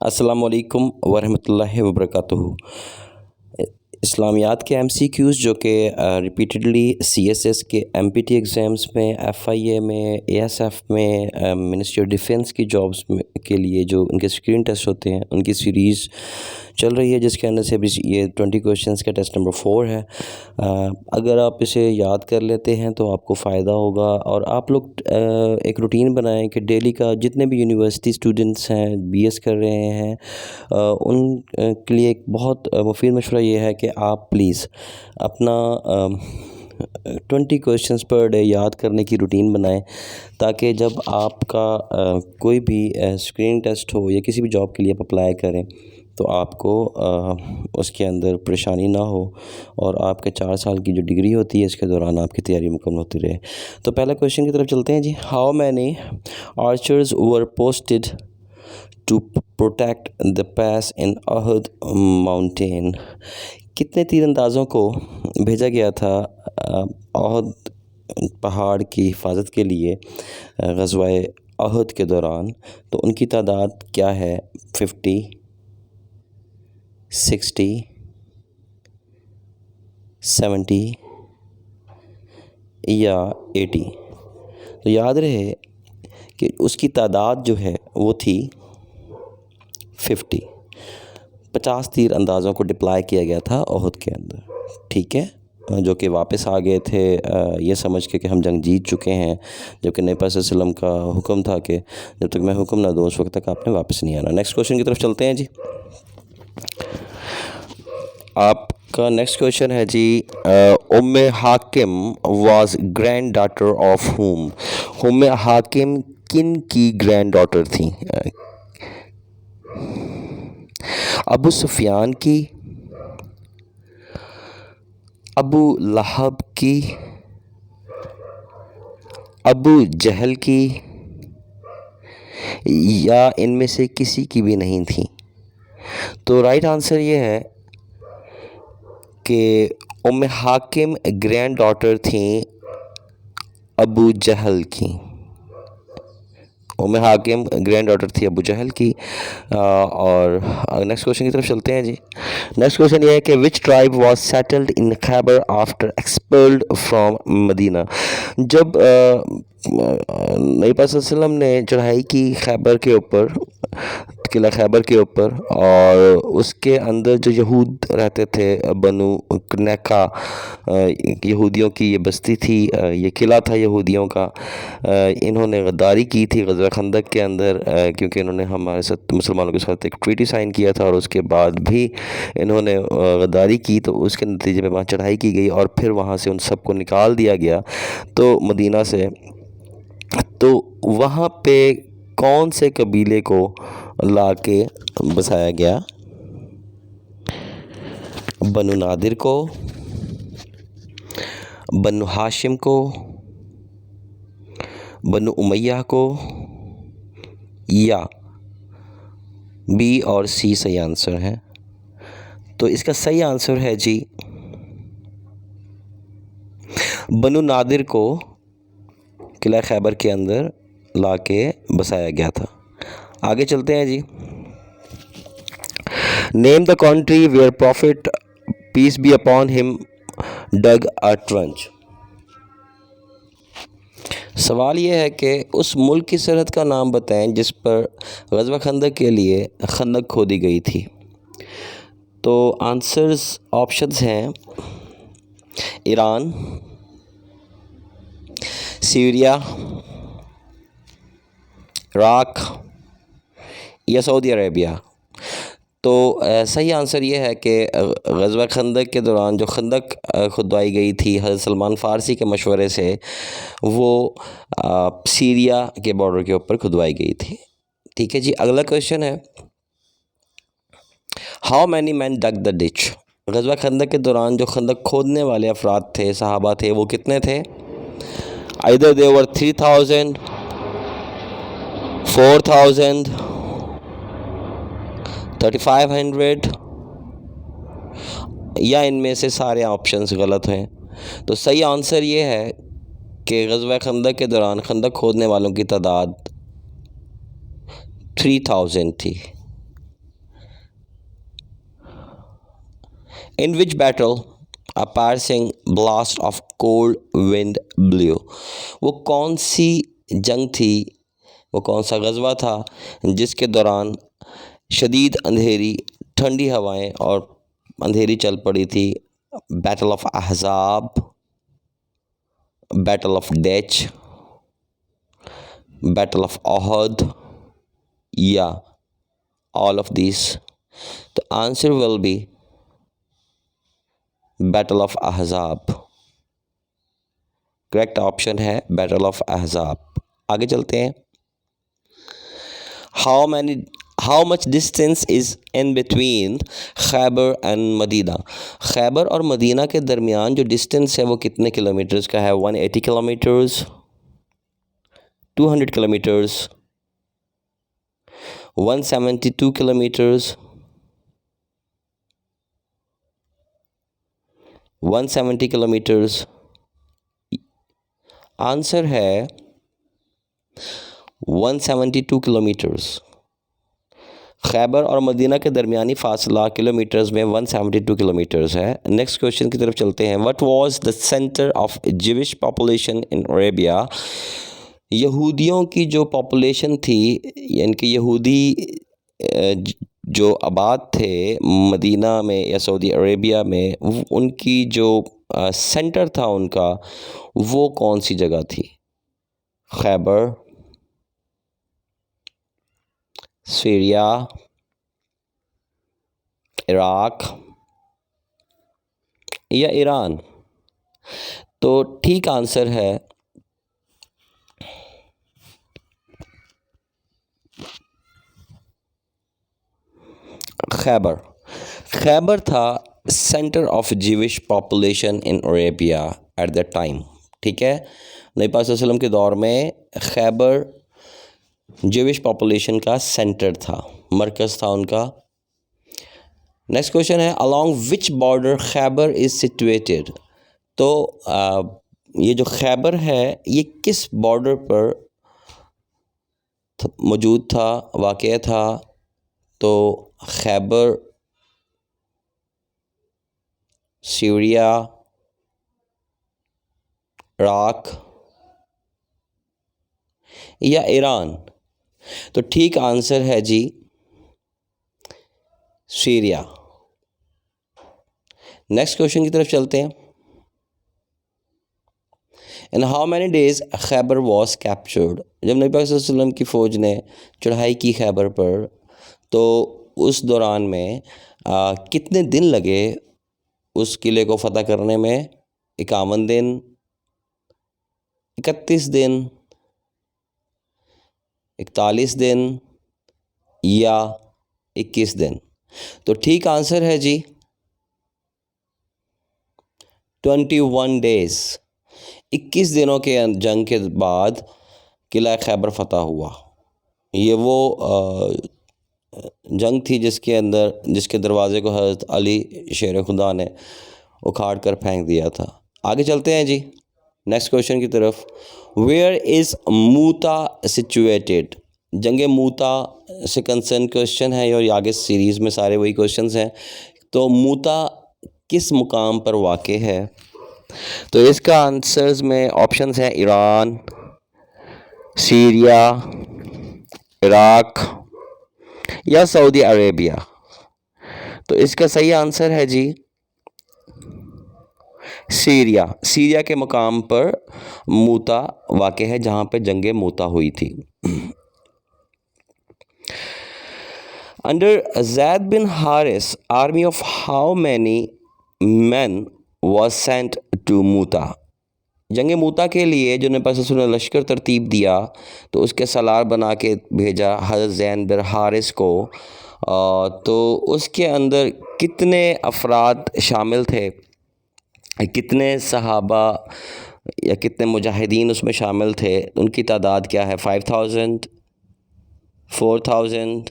अस्सलाम वालेकुम वरहमतुल्लाहि वबरकातुहू। इस्लामियात के एमसीक्यूज़ जो कि रिपीटेडली सीएसएस के एमपीटी एग्ज़ाम्स में, एफआईए में, एएसएफ में, मिनिस्ट्री ऑफ डिफेंस की जॉब्स में के लिए जो उनके स्क्रीन टेस्ट होते हैं उनकी सीरीज़ चल रही है, जिसके अंदर से अभी ये 20 क्वेश्चंस का टेस्ट नंबर 4 है। अगर आप इसे याद कर लेते हैं तो आपको फ़ायदा होगा। और आप लोग एक रूटीन बनाएं कि डेली का जितने भी यूनिवर्सिटी स्टूडेंट्स हैं, बीएस कर रहे हैं, उन के लिए एक बहुत मुफीद मशवरा ये है कि आप प्लीज़ अपना 20 क्वेश्चंस पर डे याद करने की रूटीन बनाएं, ताकि जब आपका कोई भी स्क्रीन टेस्ट हो या किसी भी जॉब के लिए आप अप्लाई करें तो आपको उसके अंदर परेशानी ना हो और आपके 4 साल की जो डिग्री होती है इसके दौरान आपकी तैयारी मुकम्मल होती रहे। तो पहला क्वेश्चन की तरफ चलते हैं जी। How many archers were posted to protect the pass in Uhud mountain? कितने तीरंदाज़ों को भेजा गया था अहद पहाड़ की हिफाजत के लिए ग़ज़वा अहद के दौरान? तो उनकी तादाद क्या है? 50, 60, 70 या 80? तो याद रहे कि उसकी तादाद जो है वो थी 50 तीर अंदाज़ों को डिप्लाई किया गया था ओहद के अंदर, ठीक है, जो कि वापस आ गए थे ये समझ के कि हम जंग जीत चुके हैं, जबकि नबी पाक सल्लल्लाहु अलैहि वसल्लम का हुक्म था कि जब तक मैं हुक्म ना दूँ उस वक्त तक आपने वापस नहीं आना। नेक्स्ट क्वेश्चन की तरफ चलते हैं जी। आपका नेक्स्ट क्वेश्चन है जी, उम्मे हाकिम वाज ग्रैंड डॉटर ऑफ हुम? उम्मे हाकिम किन की ग्रैंड डॉटर थी? अबू सुफियान की, अबू लहब की, अबू जहल की, या इनमें से किसी की भी नहीं थी? तो राइट आंसर ये है कि उम्मे हाकिम ग्रैंड डॉटर थी अबू जहल की। उम्मे हाकिम ग्रैंड डॉटर थी अबू जहल की। और नेक्स्ट क्वेश्चन की तरफ चलते हैं जी। नेक्स्ट क्वेश्चन ये है कि which tribe was settled in Khaybar after expelled from Medina? जब नबी पाक सल्लल्लाहु अलैहि वसल्लम ने चढ़ाई की खैबर के ऊपर, किला खैबर के ऊपर, और उसके अंदर जो यहूद रहते थे, बनु कनैका यहूदियों की ये बस्ती थी, ये किला था यहूदियों का। इन्होंने गद्दारी की थी ग़ज़वा खंदक के अंदर, क्योंकि इन्होंने हमारे साथ मुसलमानों के साथ एक ट्रीटी साइन किया था और उसके बाद भी इन्होंने गद्दारी की, तो उसके नतीजे में वहाँ चढ़ाई की गई और फिर वहाँ से उन सबको निकाल दिया गया तो मदीना से। तो वहाँ पे कौन से कबीले को ला के बसाया गया? बनु नादिर को, बनु हाशिम को, बनु उमैया को, या बी और सी सही आंसर है? तो इसका सही आंसर है जी बनु नादिर को किला खैबर के अंदर लाके बसाया गया था। आगे चलते हैं जी। Name the country where prophet peace be upon him dug a trench? सवाल ये है कि उस मुल्क की सरहद का नाम बताएं जिस पर ग़ज़वा खंदक के लिए खंदक खोदी गई थी। तो आंसर्स ऑप्शंस हैं ईरान, सीरिया, इराक या सऊदी अरेबिया। तो सही आंसर ये है कि ग़ज़वा खंदक के दौरान जो खंदक खुदवाई गई थी हज़रत सलमान फ़ारसी के मशवरे से, वो सीरिया के बॉर्डर के ऊपर खुदवाई गई थी, ठीक है जी। अगला क्वेश्चन है, how many men dug the ditch? ग़ज़वा खंदक के दौरान जो खंदक खोदने वाले अफराद थे, सहाबा थे, वो कितने थे? आइदर दे वर 3000, 4000, 3500, या इनमें से सारे ऑप्शंस गलत हैं। तो सही आंसर ये है कि ग़ज़वा खंदक के दौरान खंदक खोदने वालों की तादाद 3000 थी। In which battle a passing blast of cold wind blew, वो कौन सी जंग थी, वो कौन सा गज़वा था जिसके दौरान शदीद अंधेरी, ठंडी हवाएं और अंधेरी चल पड़ी थी? Battle of Ahzab, battle of ditch, battle of Uhud या ऑल ऑफ दिस? तो answer will be battle of Ahzab. Correct option है बैटल ऑफ अहज़ाब। आगे चलते हैं। How much distance is in between Khaybar and Medina? Khaybar और Medina के दरमियान जो डिस्टेंस है वो कितने किलोमीटर्स का है? 180 kilometres, 200 kilometres, 172 kilometres, 170 kilometres? Answer है 172 किलोमीटर्स। खैबर और मदीना के दरमियानी फासला किलोमीटर्स में 172 किलोमीटर्स है। नेक्स्ट क्वेश्चन की तरफ चलते हैं। What was the centre of Jewish population in Arabia? यहूदियों की जो पॉपुलेशन थी, यानी कि यहूदी जो आबाद थे मदीना में या सऊदी अरेबिया में, उनकी जो सेंटर था उनका, वो कौन सी जगह थी? खैबर, सीरिया, इराक या ईरान? तो ठीक आंसर है खैबर। खैबर था centre of जीविश population in Arabia at the time. ठीक है, नबी पाक सल्लल्लाहु अलैहि वसल्लम के दौर में खैबर जीविश पॉपुलेशन का सेंटर था, मरकज़ था उनका। नेक्स्ट क्वेश्चन है along which border Khyber is situated? तो ये जो खैबर है ये किस बॉर्डर पर मौजूद था, वाक़या था? तो खैबर सीरिया, इराक या ईरान? तो ठीक आंसर है जी सीरिया। नेक्स्ट क्वेश्चन की तरफ चलते हैं। In how many days Khyber was captured? जब नबी पाक सल्लल्लाहु अलैहि वसल्लम की फ़ौज ने चढ़ाई की खैबर पर, तो उस दौरान में कितने दिन लगे उस किले को फ़तह करने में? 51 दिन, 31 दिन, 41 दिन या 21 दिन? तो ठीक आंसर है जी 21 डेज़। 21 दिनों के जंग के बाद किला खैबर फ़तह हुआ। ये वो जंग थी जिसके दरवाज़े को हज़रत अली शेर खुदा ने उखाड़ कर फेंक दिया था। आगे चलते हैं जी नेक्स्ट क्वेश्चन की तरफ। Where is Mutah situated? जंग मूता से कंसर्न क्वेश्चन है और आगे सीरीज़ में सारे वही क्वेश्चंस हैं। तो मूता किस मुकाम पर वाक़ है? तो इसका आंसर्स में ऑप्शंस हैं ईरान, सीरिया, इराक या सऊदी अरेबिया। तो इसका सही आंसर है जी सीरिया। सीरिया के मुकाम पर मूता वाक़ है, जहाँ पे जंग मूता हुई थी। Under Zaid bin Haris army of how many men was sent to Mutah? जंग मूता के लिए जो नबी पाक ने लश्कर तरतीब दिया, तो उसके सलार बना के भेजा हज़रत ज़ैद बिन हारिस को। तो उसके अंदर कितने अफराद शामिल थे, कितने सहाबा या कितने मुजाहिदीन उसमें शामिल थे? उनकी तादाद क्या है? 5000, 4000,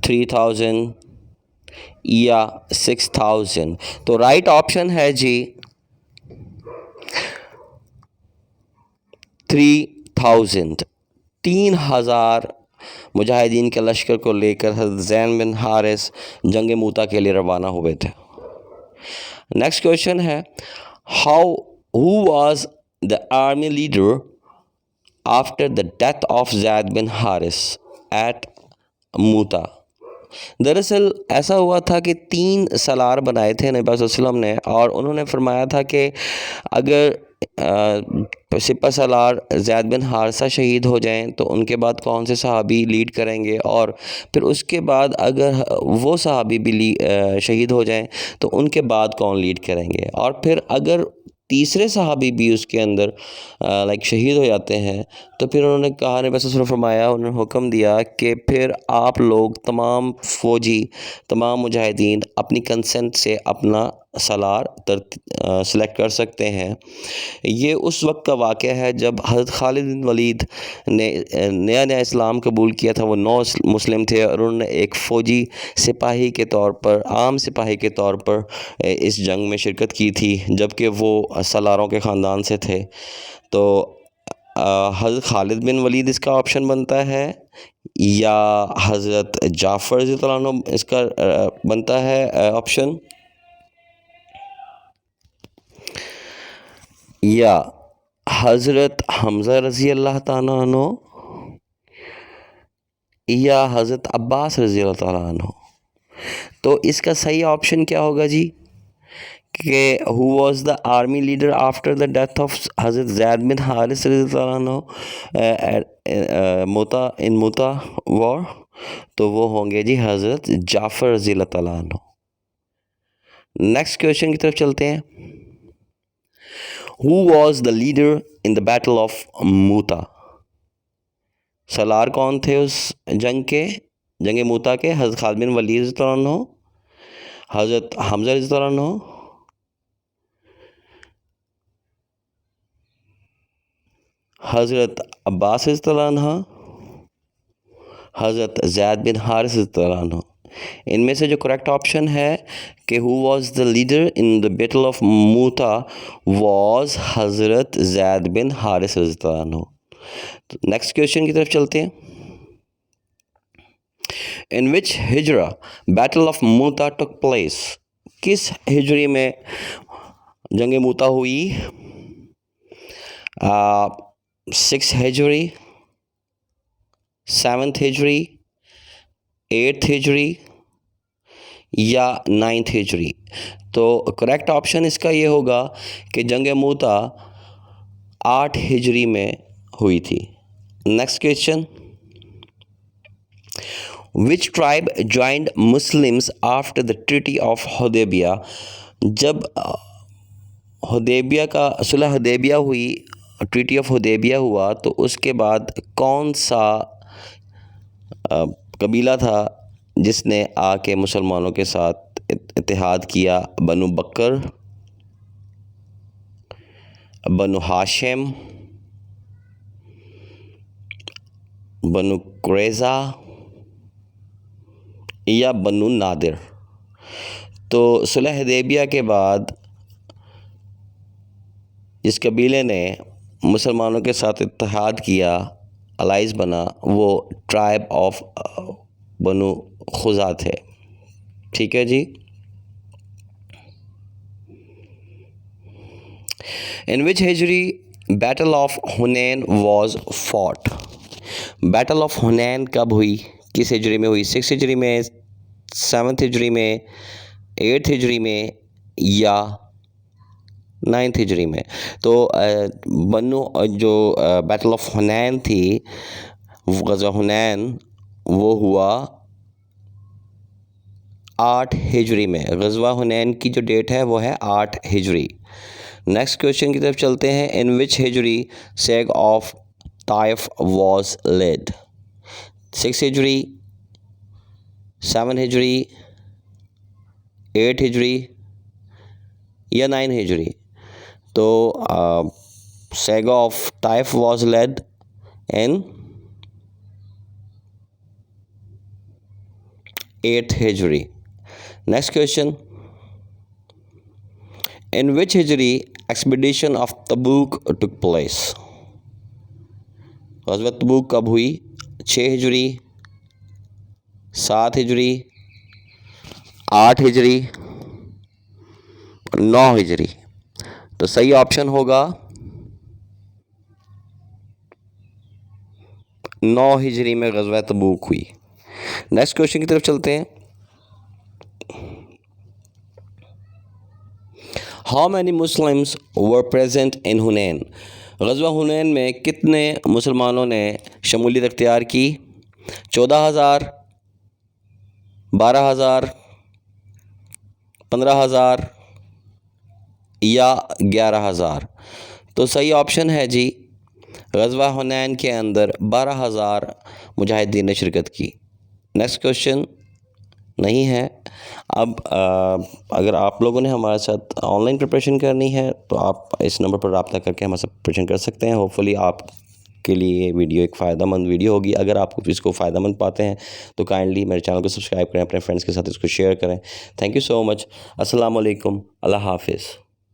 3000 या 6000? तो राइट ऑप्शन है जी 3000। 3000 मुजाहिदीन के लश्कर को लेकर हज़रत ज़ैद बिन हारिस जंग मूता के लिए रवाना हुए थे। नेक्स्ट क्वेश्चन है, who was the army leader after the death of Zaid bin Haris at Mutah. दरअसल ऐसा हुआ था कि 3 सलार बनाए थे नबी पाक सल्लल्लाहु अलैहि वसल्लम ने, और उन्होंने फरमाया था कि अगर सिपह सलार ज़ैद बिन हारिसा शहीद हो जाएं तो उनके बाद कौन से सहाबी लीड करेंगे, और फिर उसके बाद अगर वो सहाबी भी शहीद हो जाएं तो उनके बाद कौन लीड करेंगे, और फिर अगर तीसरे सहाबी भी उसके अंदर शहीद हो जाते हैं तो फिर उन्होंने कहा, ने बस फरमाया, उन्होंने हुक्म दिया कि फिर आप लोग तमाम फ़ौजी, तमाम मुजाहिदीन अपनी कंसेंट से अपना सलार सेलेक्ट कर सकते हैं। ये उस वक्त का वाक़या है जब हज़रत खालिद बिन वलीद ने नया नया इस्लाम कबूल किया था। वो नौ मुस्लिम थे और उन्होंने एक फ़ौजी सिपाही के तौर पर, आम सिपाही के तौर पर इस जंग में शिरकत की थी, जबकि वो सलारों के ख़ानदान से थे। तो हज़रत खालिद बिन वलीद इसका ऑप्शन बनता है, या हज़रत जाफ़र रज़ियल्लाहु अन्हु इसका बनता है ऑप्शन, या हज़रत हमज़ा रज़ी अल्लाह ताला अन्हु, या हज़रत अब्बास रज़ी अल्लाह ताला अन्हु। तो इसका सही ऑप्शन क्या होगा जी, कि who was the army leader after the death of हज़रत ज़ैद बिन हारिस रज़ियल्लाहु अन्हु मूता वॉर, तो वो होंगे जी हज़रत जाफ़र रज़ी अल्लाह ताला अन्हु। नेक्स्ट क्वेश्चन की तरफ चलते हैं। Who was the leader in the battle of Mutah. सलार कौन थे उस जंग मूता के? हज़रत खालिद बिन वलीद रज़ियल्लाहु अन्हु, हज़रत हमज़ा रज़ियल्लाहु अन्हु, हज़रत अब्बास रज़ियल्लाहु अन्हु, हज़रत ज़ैद बिन हारिस रज़ियल्लाहु अन्हु। इनमें से जो करेक्ट ऑप्शन है कि who was the leader in the battle of Mutah was Hazrat Zaid bin Haris रज़ियल्लाहु अन्हु। नेक्स्ट क्वेश्चन की तरफ चलते हैं। In which हिजरा battle of मूता took place. किस हिजरी में जंग मूता हुई? 6 हिजरी, 7th हिजरी, 8th हिजरी या 9th हिजरी। तो करेक्ट ऑप्शन इसका ये होगा कि जंग मूता 8 हिजरी में हुई थी। Next question, which tribe joined Muslims after the treaty of Hudaybiyyah. जब सुलह हुदैबिया हुई, ट्रीटी ऑफ हुदैबिया हुआ, तो उसके बाद कौन सा कबीला था जिसने आके मुसलमानों के साथ इत्तेहाद किया? बनु बकर, बनु हाशिम, बनु कुरैज़ा या बनु नादिर। तो सुलह हुदैबिया के बाद जिस कबीले ने मुसलमानों के साथ इत्तेहाद किया, अलाइज बना, वो ट्राइब ऑफ बनु खुज़ा थे। ठीक है जी। In which Hijri battle of Hunain was fought. Battle of Hunain कब हुई, किस हिजरी में हुई? 6 हिजरी में, 7th हिजरी में, 8th हिजरी में या 9th हिजरी में? तो जो बैटल ऑफ हुनैन थी, ग़ज़वा हुनैन, वो हुआ 8 हिजरी में। ग़ज़वा हुनैन की जो डेट है वो है 8 हिजरी। नेक्स्ट क्वेश्चन की तरफ चलते हैं। In which Hijri siege of Taif was laid. 6 हिजरी, 7 हिजरी, 8 हिजरी या 9 हिजरी? तो siege of Taif was laid in 8th Hijri. Next question, in which Hijri expedition of Tabuk took place. ग़ज़वा तबूक कब हुई? 6 हिजरी, 7 हिजरी, 8 हिजरी, 9 हिजरी। तो सही ऑप्शन होगा 9 हिजरी में ग़ज़वा तबूक हुई। नेक्स्ट क्वेश्चन की तरफ चलते हैं। How many Muslims were present in Hunain? ग़ज़वा हुनैन में कितने मुसलमानों ने शमूलियत अख्तियार की? 14,000, 12,000, 15,000 या 11,000? तो सही ऑप्शन है जी, ग़ज़वा हुनैन के अंदर 12,000 मुजाहिदीन ने शिरकत की। नेक्स्ट क्वेश्चन नहीं है। अब अगर आप लोगों ने हमारे साथ ऑनलाइन प्रिपरेशन करनी है तो आप इस नंबर पर रब्ता करके हमारे साथ प्रिपरेशन कर सकते हैं। होपफुली आपके लिए ये वीडियो एक फ़ायदेमंद वीडियो होगी। अगर आप इसको फ़ायदेमंद पाते हैं तो काइंडली मेरे चैनल को सब्सक्राइब करें, अपने फ्रेंड्स के साथ इसको शेयर करें। Thank you so much. अस्सलाम वालेकुम। अल्लाह हाफ़िज़।